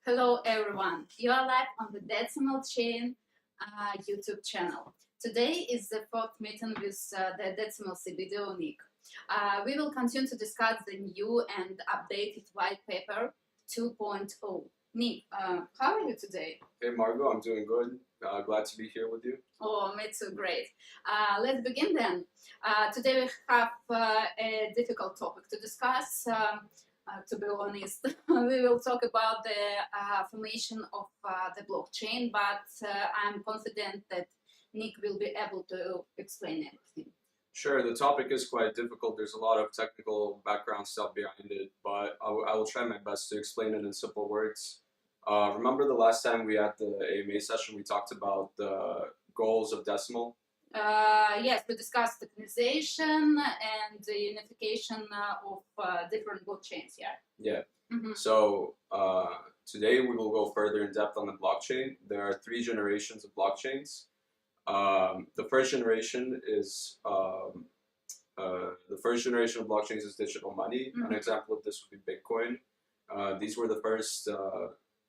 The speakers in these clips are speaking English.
Hello everyone, you are live on the Decimalchain YouTube channel. Today is the fourth meeting with the Decimal CBDO Nick. We will continue to discuss the new and updated white paper 2.0. Nick, how are you today? Hey Margo, I'm doing good. Glad to be here with you. Oh, me too, great. Let's begin then. Today we have a difficult topic to discuss. To be honest, we will talk about the formation of the blockchain, but I'm confident that Nick will be able to explain everything. Sure, the topic is quite difficult. There's a lot of technical background stuff behind it, but I will try my best to explain it in simple words. Remember the last time we had the AMA session, we talked about the goals of Decimal? Yes, we discussed tokenization and the unification of different blockchains. Yeah. Mhm. So today we will go further in depth on the blockchain. There are three generations of blockchains. The first generation is of blockchains is digital money. Mhm. An example of this would be Bitcoin. These were the first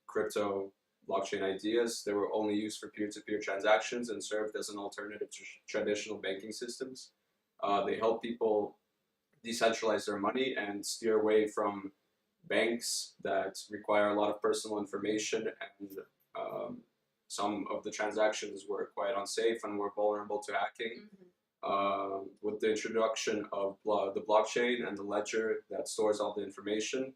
crypto blockchain ideas. They were only used for peer-to-peer transactions and served as an alternative to traditional banking systems. They help people decentralize their money and steer away from banks that require a lot of personal information, and some of the transactions were quite unsafe and were vulnerable to hacking. Mhm. With the introduction of the blockchain and the ledger that stores all the information,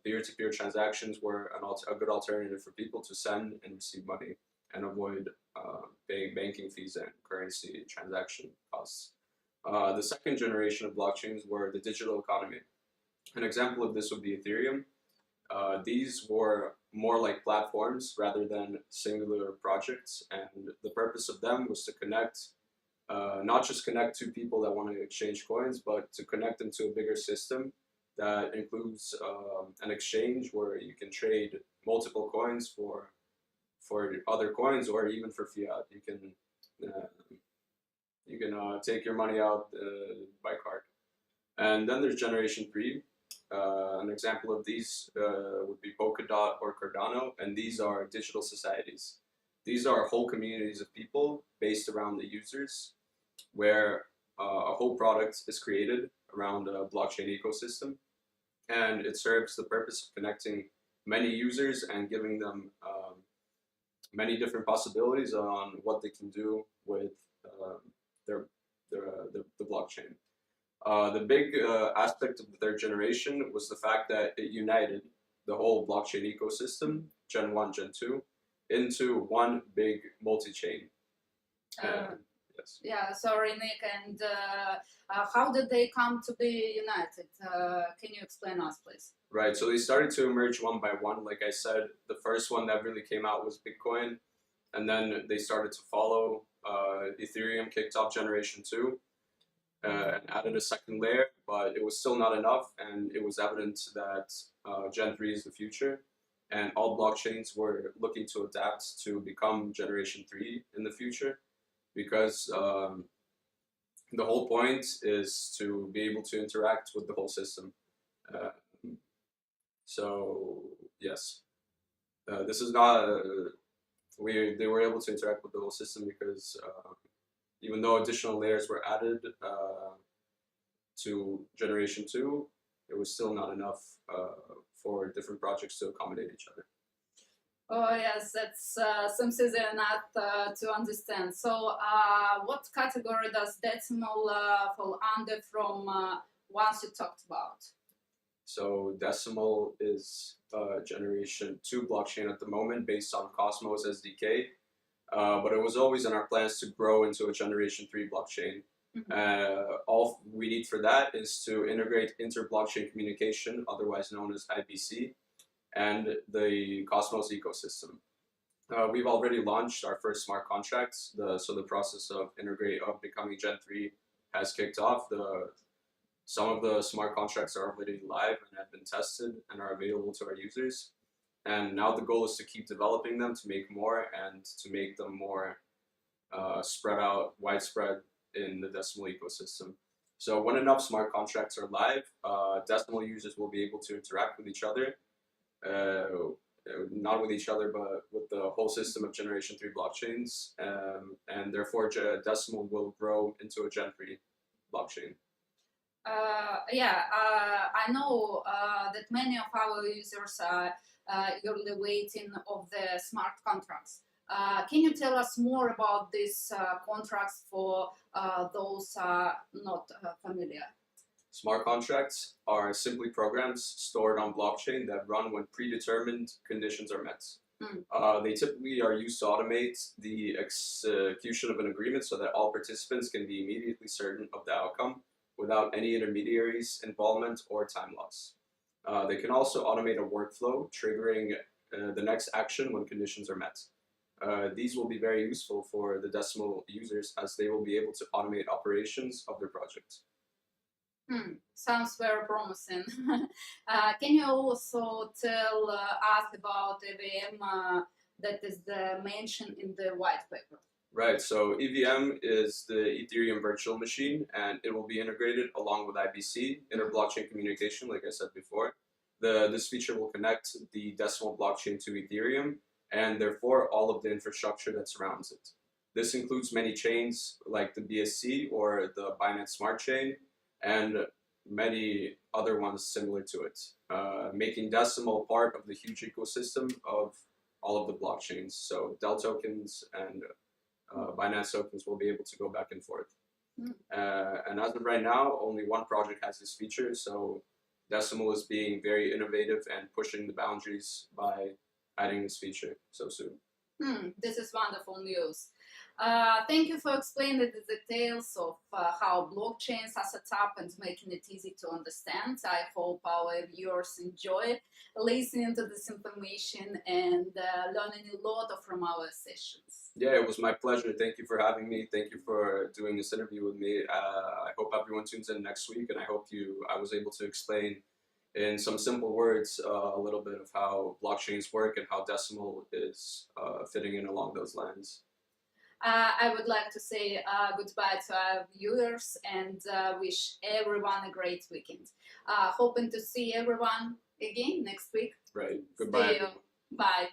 peer-to-peer transactions were a good alternative for people to send and receive money and avoid paying banking fees and currency transaction costs. The second generation of blockchains were the digital economy. An example of this would be Ethereum. These were more like platforms rather than singular projects, and the purpose of them was to connect, not just connect two people that want to exchange coins, but to connect them to a bigger system that includes an exchange where you can trade multiple coins for other coins or even for fiat. You can take your money out by card. And then there's Generation 3. An example of these would be Polkadot or Cardano, and these are digital societies. These are whole communities of people based around the users, where a whole product is created around a blockchain ecosystem, and it serves the purpose of connecting many users and giving them many different possibilities on what they can do with the blockchain. The big aspect of the third generation was the fact that it united the whole blockchain ecosystem, Gen 1, Gen 2, into one big multi-chain. Yes. Yeah, sorry, Nick. And how did they come to be united? Can you explain us, please? Right, so they started to emerge one by one. Like I said, the first one that really came out was Bitcoin, and then they started to follow. Ethereum kicked off Generation 2 and added a second layer, but it was still not enough, and it was evident that Gen 3 is the future, and all blockchains were looking to adapt to become Generation 3 in the future, because the whole point is to be able to interact with the whole system. So yes, this is not they were able to interact with the whole system because even though additional layers were added to Generation 2, it was still not enough for different projects to accommodate each other. Oh yes, that's something they're not to understand. So what category does Decimal fall under from ones you talked about? So Decimal is Generation 2 blockchain at the moment based on Cosmos SDK, but it was always in our plans to grow into a Generation 3 blockchain. Mm-hmm. All we need for that is to integrate inter-blockchain communication, otherwise known as IBC, and the Cosmos ecosystem. We've already launched our first smart contracts, so the process of becoming Gen 3 has kicked off. Some of the smart contracts are already live and have been tested and are available to our users. And now the goal is to keep developing them, to make more, and to make them more widespread in the Decimal ecosystem. So when enough smart contracts are live, Decimal users will be able to interact with each other not with each other, but with the whole system of Generation 3 blockchains, and therefore Decimal will grow into a Gen 3 blockchain. I know that many of our users are eagerly waiting of the smart contracts. Can you tell us more about these contracts for those not familiar? Smart contracts are simply programs stored on blockchain that run when predetermined conditions are met. They typically are used to automate the execution of an agreement so that all participants can be immediately certain of the outcome without any intermediaries' involvement or time loss. They can also automate a workflow, triggering the next action when conditions are met. These will be very useful for the Decimal users as they will be able to automate operations of their project. Sounds very promising. Can you also tell us about EVM that is mentioned in the white paper? Right, so EVM is the Ethereum virtual machine, and it will be integrated along with IBC, inter-blockchain communication, like I said before. This feature will connect the Decimal blockchain to Ethereum, and therefore all of the infrastructure that surrounds it. This includes many chains like the BSC or the Binance Smart Chain, and many other ones similar to it, making Decimal part of the huge ecosystem of all of the blockchains. So Dell tokens and Binance tokens will be able to go back and forth. And as of right now, only one project has this feature, so Decimal is being very innovative and pushing the boundaries by adding this feature so soon. This is wonderful news. Thank you for explaining the details of how blockchains are set up and making it easy to understand. I hope our viewers enjoy listening to this information and learning a lot from our sessions. Yeah, it was my pleasure. Thank you for having me. Thank you for doing this interview with me. I hope everyone tunes in next week, and I hope I was able to explain in some simple words a little bit of how blockchains work and how Decimal is fitting in along those lines. I would like to say goodbye to our viewers and wish everyone a great weekend. Hoping to see everyone again next week. Right. Goodbye. See you. Bye.